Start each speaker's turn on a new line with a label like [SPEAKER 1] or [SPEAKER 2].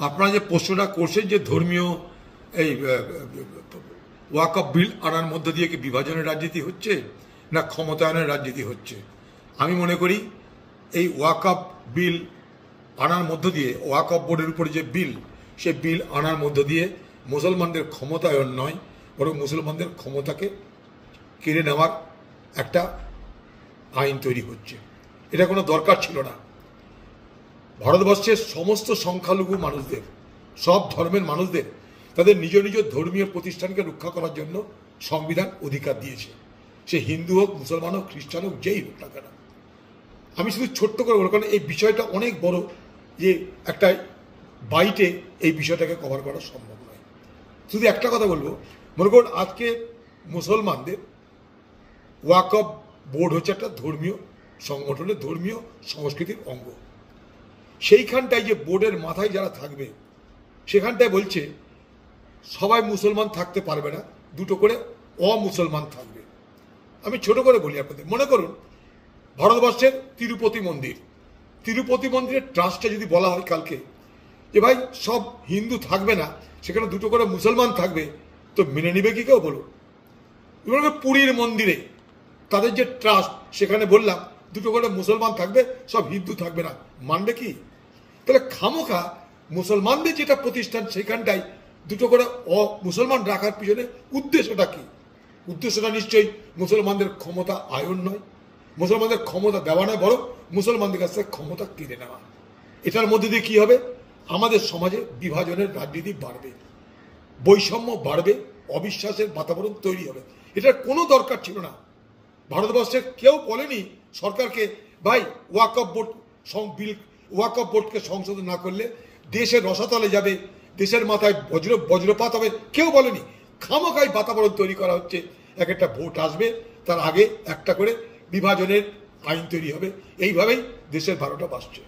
[SPEAKER 1] আপনারা যে প্রশ্নটা করছেন যে ধর্মীয় এই ওয়াকফ বিল আনার মধ্য দিয়ে কি বিভাজনের রাজনীতি হচ্ছে না ক্ষমতায়নের রাজনীতি হচ্ছে, আমি মনে করি এই ওয়াকফ বিল আনার মধ্য দিয়ে ওয়াকফ বোর্ডের উপরে যে বিল, সে বিল আনার মধ্য দিয়ে মুসলমানদের ক্ষমতায়ন নয়, বরং মুসলমানদের ক্ষমতাকে কেড়ে নেওয়ার একটা আইন তৈরি হচ্ছে। এটা কোনো দরকার ছিল না। ভারতবর্ষের সমস্ত সংখ্যালঘু মানুষদের, সব ধর্মের মানুষদের তাদের নিজ নিজ ধর্মীয় প্রতিষ্ঠানকে রক্ষা করার জন্য সংবিধান অধিকার দিয়েছে, সে হিন্দু হোক, মুসলমান হোক, খ্রিস্টান হোক, যেই হোক না কেন। আমি শুধু ছোট্ট করে বলবো, কারণ এই বিষয়টা অনেক বড়, যে একটা বাইটে এই বিষয়টাকে কভার করা সম্ভব নয়। শুধু একটা কথা বলবো, মনে করুন আজকে মুসলমানদের ওয়াকফ বোর্ড হচ্ছে একটা ধর্মীয় সংগঠনের ধর্মীয় সংস্কৃতির অঙ্গ। সেইখানটায় যে বোর্ডের মাথায় যারা থাকবে, সেখানটায় বলছে সবাই মুসলমান থাকতে পারবে না, দুটো করে অমুসলমান থাকবে। আমি ছোট করে বলি আপনাদের, মনে করুন ভারতবর্ষের তিরুপতি মন্দিরের ট্রাস্টে যদি বলা হয় কালকে যে ভাই সব হিন্দু থাকবে না, সেখানে দুটো করে মুসলমান থাকবে, তো মেনে নিবে কি কেউ বলুন? পুরীর মন্দিরে তাদের যে ট্রাস্ট, সেখানে বললাম দুটো করে মুসলমান থাকবে, সব হিন্দু থাকবে না, মানবে কি? তাহলে খামোখা মুসলমানদের যেটা প্রতিষ্ঠান, সেখানটাই দুটো করে মুসলমান রাখার পিছনে উদ্দেশ্যটা কি? উদ্দেশ্যটা নিশ্চয়ই মুসলমানদের ক্ষমতা আয়ন নয়, মুসলমানদের ক্ষমতা দেওয়া নয়, বরং মুসলমানদের কাছ থেকে ক্ষমতা কেড়ে নেওয়া। এটার মধ্যে দিয়ে কি হবে? আমাদের সমাজে বিভাজনের রাজনীতি বাড়বে, বৈষম্য বাড়বে, অবিশ্বাসের বাতাবরণ তৈরি হবে। এটার কোনো দরকার ছিল না। ভারতবর্ষের কেউ বলেনি সরকারকে ভাই ওয়াকফ বোর্ডকে সংশোধন না করলে দেশের রসাতলে যাবে, দেশের মাথায় বজ্রপাত হবে, কেউ বলেনি। খামোখাই বাতাবরণ তৈরি করা হচ্ছে। এক একটা ভোট আসবে, তার আগে একটা করে বিভাজনের আইন তৈরি হবে, এইভাবেই দেশের 12টা বাজছে।